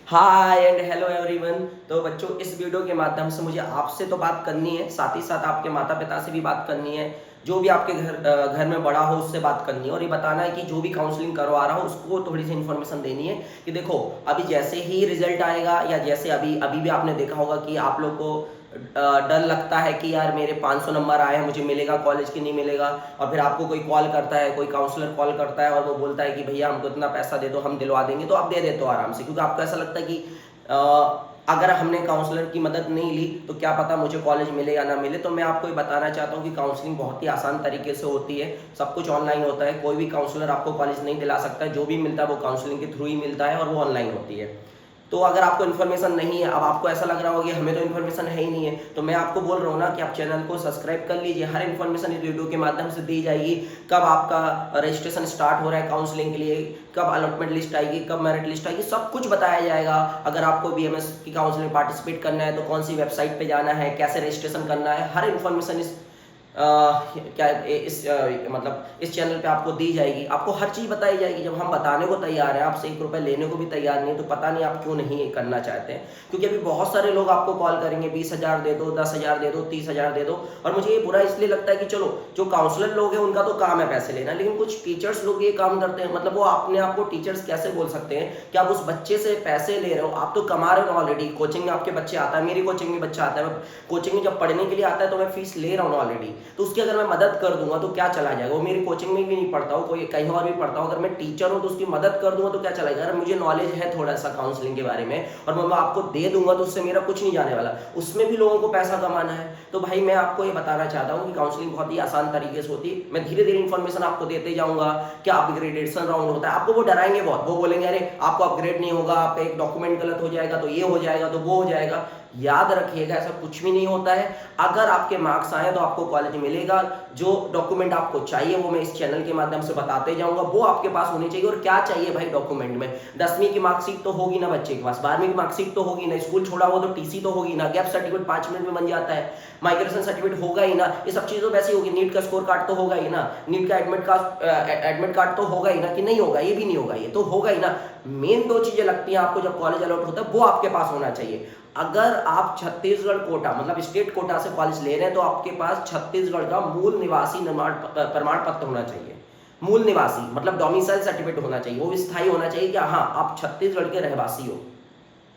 Hi and hello everyone. तो बच्चों, इस वीडियो के माध्यम से मुझे आपसे तो बात करनी है, साथ ही साथ आपके माता पिता से भी बात करनी है, जो भी आपके घर में बड़ा हो उससे बात करनी है, और ये बताना है कि जो भी काउंसलिंग करवा रहा हो उसको थोड़ी सी इन्फॉर्मेशन देनी है कि देखो, अभी जैसे ही रिजल्ट आएगा या जैसे अभी अभी भी आपने देखा होगा कि आप लोग को डर लगता है कि यार मेरे 500 नंबर आए हैं, मुझे मिलेगा कॉलेज की नहीं मिलेगा। और फिर आपको कोई कॉल करता है, कोई काउंसलर कॉल करता है और वो बोलता है कि भैया हमको इतना पैसा दे दो, हम दिलवा देंगे, तो आप दे देते हो आराम से, क्योंकि आपको ऐसा लगता है कि अगर हमने काउंसलर की मदद नहीं ली तो क्या पता मुझे कॉलेज मिले या ना मिले। तो मैं आपको ये बताना चाहता हूँ कि काउंसलिंग बहुत ही आसान तरीके से होती है, सब कुछ ऑनलाइन होता है, कोई भी काउंसलर आपको कॉलेज नहीं दिला सकता है, जो भी मिलता है वो काउंसलिंग के थ्रू ही मिलता है और वो ऑनलाइन होती है। तो अगर आपको इन्फॉर्मेशन नहीं है, अब आपको ऐसा लग रहा होगा कि हमें तो इन्फॉर्मेशन है ही नहीं है, तो मैं आपको बोल रहा हूँ ना कि आप चैनल को सब्सक्राइब कर लीजिए। हर इन्फॉर्मेशन इस वीडियो के माध्यम से दी जाएगी। कब आपका रजिस्ट्रेशन स्टार्ट हो रहा है काउंसलिंग के लिए, कब अलॉटमेंट लिस्ट आएगी, कब मेरिट लिस्ट आएगी, सब कुछ बताया जाएगा। अगर आपको बीएमएस की काउंसलिंग पार्टिसिपेट करना है तो कौन सी वेबसाइट पे जाना है, कैसे रजिस्ट्रेशन करना है, हर इन्फॉर्मेशन इस क्या इस मतलब इस चैनल पे आपको दी जाएगी। आपको हर चीज़ बताई जाएगी। जब हम बताने को तैयार हैं, आपसे 1 रुपये लेने को भी तैयार नहीं है, तो पता नहीं आप क्यों नहीं करना चाहते हैं। क्योंकि अभी बहुत सारे लोग आपको कॉल करेंगे, 20,000 दे दो, 10,000 दे दो, 30,000 दे दो। और मुझे ये बुरा इसलिए लगता है कि चलो, जो काउंसलर लोग हैं उनका तो काम है पैसे लेना, लेकिन कुछ टीचर्स लोग ये काम करते हैं। मतलब वो अपने आप को टीचर्स कैसे बोल सकते हैं कि आप उस बच्चे से पैसे ले रहे हो? आप तो कमा रहे हो ऑलरेडी। कोचिंग में आपके बच्चे आता है, मेरी कोचिंग में बच्चा आता है, कोचिंग में जब पढ़ने के लिए आता है तो मैं फीस ले रहा हूँ ऑलरेडी। तो उसकी अगर मैं मदद कर दूंगा तो क्या चला जाएगा? वो मेरी कोचिंग में भी नहीं पढ़ता हो, कोई कहीं और भी पढ़ता हो, अगर मैं टीचर हूं तो उसकी मदद कर दूंगा तो क्या चला जाएगा? अगर मुझे नॉलेज है थोड़ा सा काउंसलिंग के बारे में और मैं आपको दे दूंगा तो उससे मेरा कुछ नहीं जाने वाला, उसमें भी लोगों को पैसा कमाना है। तो भाई मैं आपको ये बताना चाहता हूँ कि काउंसलिंग बहुत ही आसान तरीके से होती है। मैं धीरे धीरे इन्फॉर्मेशन आपको देते जाऊंगा। क्या अपग्रेडेशन राउंड होता है, आपको वो डराएंगे बहुत, वो बोलेंगे अरे आपको अपग्रेड नहीं होगा, आपका एक डॉक्यूमेंट गलत हो जाएगा तो ये हो जाएगा तो वो हो जाएगा। याद रखिएगा, ऐसा कुछ भी नहीं होता है। अगर आपके मार्क्स आए तो आपको कॉलेज मिलेगा। जो डॉक्यूमेंट आपको चाहिए वो मैं इस चैनल के माध्यम से बताते जाऊंगा, वो आपके पास होनी चाहिए। और क्या चाहिए भाई डॉक्यूमेंट में? 10वीं की मार्कशीट तो होगी ना बच्चे के पास, 12वीं की मार्कशीट तो होगी ना, स्कूल छोड़ा हो तो टीसी तो होगी ना, गैप सर्टिफिकेट 5 मिनट में बन जाता है, माइग्रेशन सर्टिफिकेट होगा ही ना, ये सब चीज़ें वैसी होगी। नीट का स्कोर कार्ड तो होगा ही ना, नीट का एडमिट कार्ड तो होगा ही ना, कि नहीं होगा? ये भी नहीं होगा, ये तो होगा ही ना। मेन 2 चीज़ें लगती हैं आपको जब कॉलेज अलॉट होता है, वो आपके पास होना चाहिए। अगर आप छत्तीसगढ़ कोटा मतलब स्टेट कोटा से कॉलेज ले रहे हैं तो आपके पास छत्तीसगढ़ का मूल निवासी प्रमाण पत्र होना चाहिए। मूल निवासी मतलब डोमिसाइल सर्टिफिकेट होना चाहिए, वो स्थायी होना चाहिए कि हाँ आप छत्तीसगढ़ के रहवासी हो।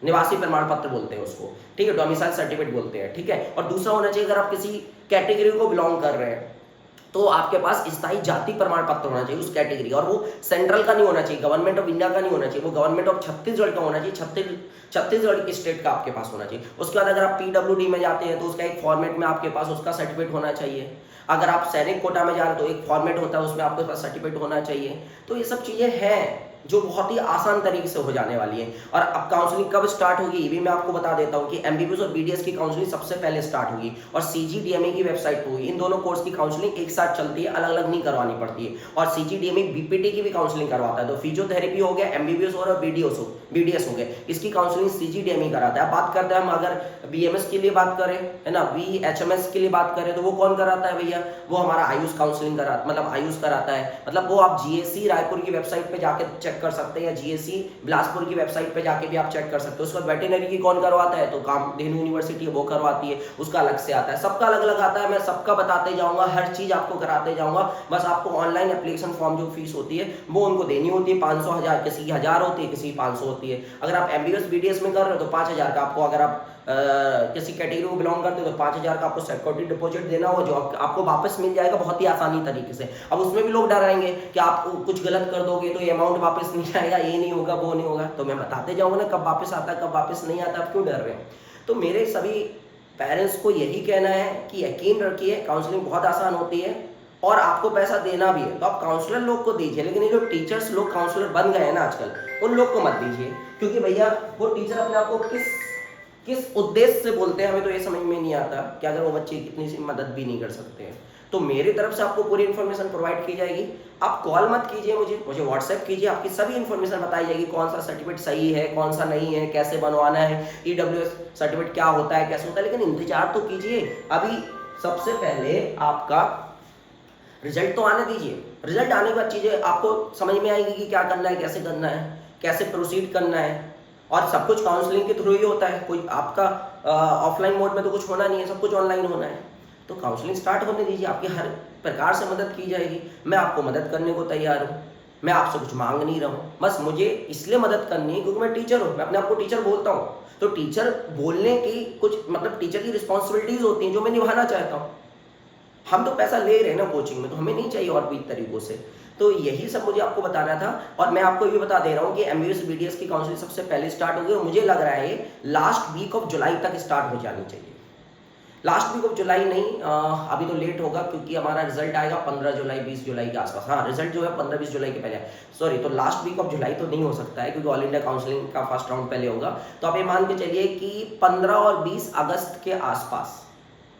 निवासी प्रमाण पत्र बोलते हैं उसको, ठीक है, डोमिसाइल सर्टिफिकेट बोलते हैं, ठीक है। और दूसरा होना चाहिए, अगर आप किसी कैटेगरी को बिलोंग कर रहे हैं तो आपके पास स्थायी जाति प्रमाण पत्र होना चाहिए उस कैटेगरी, और वो सेंट्रल का नहीं होना चाहिए, गवर्नमेंट ऑफ इंडिया का नहीं होना चाहिए, वो गवर्नमेंट ऑफ छत्तीसगढ़ का होना चाहिए। छत्तीसगढ़ की स्टेट का आपके पास होना चाहिए। उसके बाद अगर आप पीडब्ल्यूडी में जाते हैं तो उसका एक फॉर्मेट में आपके पास उसका सर्टिफिकेट होना चाहिए। अगर आप सैनिक कोटा में जा रहे हैं तो एक फॉर्मेट होता है, उसमें आपके पास सर्टिफिकेट होना चाहिए। तो ये सब चीज़ें हैं जो बहुत ही आसान तरीके से हो जाने वाली है। और अब काउंसलिंग कब स्टार्ट होगी ये भी मैं आपको बता देता हूँ कि एमबीबीएस और बीडीएस की काउंसलिंग सबसे पहले स्टार्ट होगी और सीजीडीएमए की वेबसाइट पर होगी। इन दोनों कोर्स की काउंसलिंग एक साथ चलती है, अलग अलग नहीं करवानी पड़ती है। और सीजीडीएमए बीपीटी की भी काउंसलिंग करवाता है। तो फिजियोथेरेपी हो गया, एमबीबीएस और बीडीएस हो गया, इसकी काउंसलिंग सीजीडीएमए कराता है। अब बात करते हैं हम अगर बीएमएस के लिए बात करें, है ना, बीएचएमएस के लिए बात करें तो वो कौन कराता है भैया? वो हमारा आयुष काउंसलिंग कराता, मतलब आयुष कराता है। मतलब वो आप जीएससी रायपुर की वेबसाइट पे जाके चेक कर सकते हैं या जीएससी बिलासपुर की वेबसाइट पे जाके भी आप चेक कर सकते हो। उसका वेटरनरी की कौन करवाता है? तो कामधेनु यूनिवर्सिटी वो करवाती है, उसका अलग से आता है। सबका अलग अलग आता है, मैं सबका बताते जाऊंगा, हर चीज आपको कराते जाऊंगा। बस आपको ऑनलाइन एप्लीकेशन फॉर्म जो फीस होती है वो उनको देनी होती है, 500 1000, किसी की 1000 होती है, किसी की 500 होती है। अगर आप एमबीबीएस बीडीएस में कर रहे हो तो 5000 का आपको, अगर आप किसी कैटेगरी को बिलोंग करते हो तो 5000 का आपको सिक्योरिटी डिपॉजिट देना होगा, जो आपको वापस मिल जाएगा बहुत ही आसानी तरीके से। अब उसमें भी लोग डराएंगे कि आप कुछ गलत कर दोगे तो ये अमाउंट वापस नहीं आएगा, ये नहीं होगा, वो नहीं होगा। तो मैं बताते जाऊंगा ना कब वापस आता है कब वापस नहीं आता, आप क्यों डर रहे हैं? तो मेरे सभी पेरेंट्स को यही कहना है कि यकीन रखिए, काउंसलिंग बहुत आसान होती है और आपको पैसा देना भी है तो आप काउंसलर लोग को दीजिए, लेकिन ये जो टीचर्स लोग काउंसलर बन गए हैं ना आजकल, उन लोग को मत दीजिए। क्योंकि भैया वो टीचर अपने आप को किस किस उद्देश्य से बोलते हैं हमें तो ये समझ में नहीं आता कि अगर वो बच्चे कितनी सी मदद भी नहीं कर सकते हैं। तो मेरी तरफ से आपको पूरी इन्फॉर्मेशन प्रोवाइड की जाएगी। आप कॉल मत कीजिए, मुझे व्हाट्सएप कीजिए, आपकी सभी इन्फॉर्मेशन बताई जाएगी, कौन सा सर्टिफिकेट सही है कौन सा नहीं है, कैसे बनवाना है, ईडब्ल्यूएस सर्टिफिकेट क्या होता है कैसे होता है। लेकिन इंतजार तो कीजिए, अभी सबसे पहले आपका रिजल्ट तो आने दीजिए। रिजल्ट आने के बाद चीज़ें आपको समझ में आएगी कि क्या करना है, कैसे करना है, कैसे प्रोसीड करना है। और सब कुछ काउंसलिंग के थ्रू ही होता है, कोई आपका ऑफलाइन मोड में तो कुछ होना नहीं है, सब कुछ ऑनलाइन होना है। तो काउंसलिंग स्टार्ट होने दीजिए, आपकी हर प्रकार से मदद की जाएगी। मैं आपको मदद करने को तैयार हूँ, मैं आपसे कुछ मांग नहीं रहा हूँ, बस मुझे इसलिए मदद करनी है क्योंकि मैं टीचर हूँ, मैं अपने आप को टीचर बोलता हूँ। तो टीचर बोलने की कुछ मतलब टीचर की रिस्पॉन्सिबिलिटीज होती हैं जो मैं निभाना चाहता हूँ। हम तो पैसा ले रहे हैं ना कोचिंग में, तो हमें नहीं चाहिए और भी तरीकों से। तो यही सब मुझे आपको बताना था। और मैं आपको ये भी बता दे रहा हूँ कि एमबीबीएस बीडीएस की काउंसलिंग सबसे पहले स्टार्ट होगी और मुझे लग रहा है ये लास्ट वीक ऑफ जुलाई तक स्टार्ट हो जानी चाहिए। लास्ट वीक ऑफ जुलाई नहीं, अभी तो लेट होगा क्योंकि हमारा रिजल्ट आएगा 15 जुलाई 20 जुलाई के आसपास। हाँ, रिजल्ट जो है 15-20 जुलाई के पहले, सॉरी, तो लास्ट वीक ऑफ जुलाई तो नहीं हो सकता है क्योंकि ऑल इंडिया काउंसलिंग का फर्स्ट राउंड पहले होगा। तो आप ये मान के चलिए कि 15 और 20 अगस्त के आसपास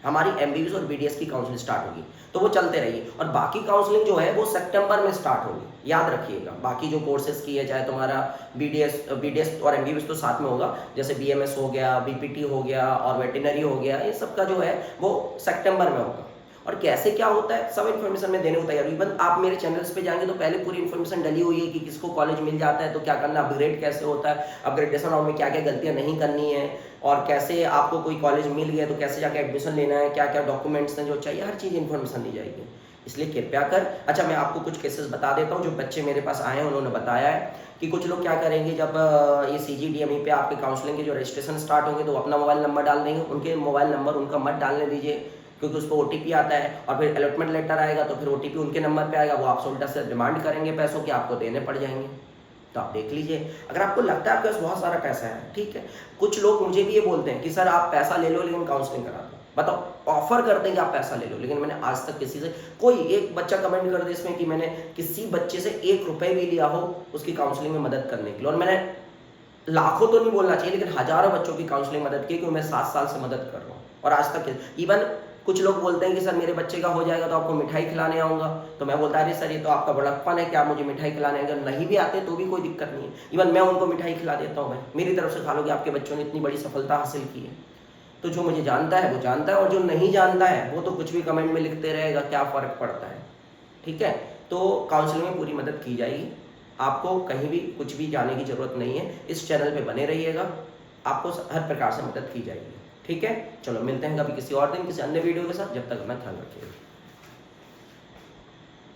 हमारी एमबीबीएस और बीडीएस की काउंसलिंग स्टार्ट होगी। तो वो चलते रहिए और बाकी काउंसलिंग जो है वो सितंबर में स्टार्ट होगी, याद रखिएगा। बाकी जो कोर्सेज की है, चाहे तुम्हारा बीडीएस और एमबीबीएस तो साथ में होगा, जैसे बीएमएस हो गया, बीपीटी हो गया और वेटरनरी हो गया, ये सब का जो है वो सितंबर में होगा। और कैसे क्या होता है सब इन्फॉर्मेशन मैं देने को तैयार हूँ। इवन आप मेरे चैनल्स पे जाएंगे तो पहले पूरी इन्फॉर्मेशन डली हुई है कि किसको कॉलेज मिल जाता है तो क्या करना, अपग्रेड कैसे होता है, अपग्रेडेशन राउंड में क्या क्या गलतियां नहीं करनी है, और कैसे आपको कोई कॉलेज मिल गया तो कैसे जाके एडमिशन लेना है, क्या क्या डॉक्यूमेंट्स हैं जो चाहिए, हर चीज़ इन्फॉर्मेशन दी जाएगी। इसलिए कृपया कर, अच्छा मैं आपको कुछ केसेस बता देता हूँ जो बच्चे मेरे पास आए हैं, उन्होंने बताया है कि कुछ लोग क्या करेंगे जब ये CGDME पे आपके काउंसलिंग के जो रजिस्ट्रेशन स्टार्ट होंगे तो अपना मोबाइल नंबर डाल देंगे। उनके मोबाइल नंबर उनका मत डालने दीजिए क्योंकि उस पर OTP आता है और फिर अलॉटमेंट लेटर आएगा तो फिर OTP उनके नंबर पे आएगा, वो आपसे उल्टा से डिमांड करेंगे पैसों की, आपको देने पड़ जाएंगे। तो आप देख लीजिए, अगर आपको लगता है आपके पास बहुत सारा पैसा है, ठीक है। कुछ लोग मुझे भी ये बोलते हैं कि सर आप पैसा ले लो लेकिन काउंसलिंग करा दो। बताओ, ऑफर करते हैं कि आप पैसा ले लो, लेकिन मैंने आज तक किसी से, कोई एक बच्चा कमेंट कर दे इसमें कि मैंने किसी बच्चे से 1 रुपए भी लिया हो उसकी काउंसलिंग में मदद करने के लिए। और मैंने लाखों तो नहीं बोलना चाहिए लेकिन हजारों बच्चों की काउंसलिंग मदद की क्योंकि मैं 7 साल से मदद कर रहा हूँ। और आज तक इवन कुछ लोग बोलते हैं कि सर मेरे बच्चे का हो जाएगा तो आपको मिठाई खिलाने आऊँगा, तो मैं बोलता अरे सर ये तो आपका बड़प्पन है कि आप मुझे मिठाई खिलाने, अगर नहीं भी आते तो भी कोई दिक्कत नहीं है, इवन मैं उनको मिठाई खिला देता हूँ, मैं मेरी तरफ से खा लो कि आपके बच्चों ने इतनी बड़ी सफलता हासिल की है। तो जो मुझे जानता है वो जानता है और जो नहीं जानता है वो तो कुछ भी कमेंट में लिखते रहेगा, क्या फ़र्क पड़ता है, ठीक है। तो काउंसलिंग में पूरी मदद की जाएगी, आपको कहीं भी कुछ भी जाने की ज़रूरत नहीं है, इस चैनल पे बने रहिएगा, आपको हर प्रकार से मदद की जाएगी, ठीक है। चलो मिलते हैं कभी किसी और दिन किसी अन्य वीडियो के साथ, जब तक अपना ख्याल रखिएगा।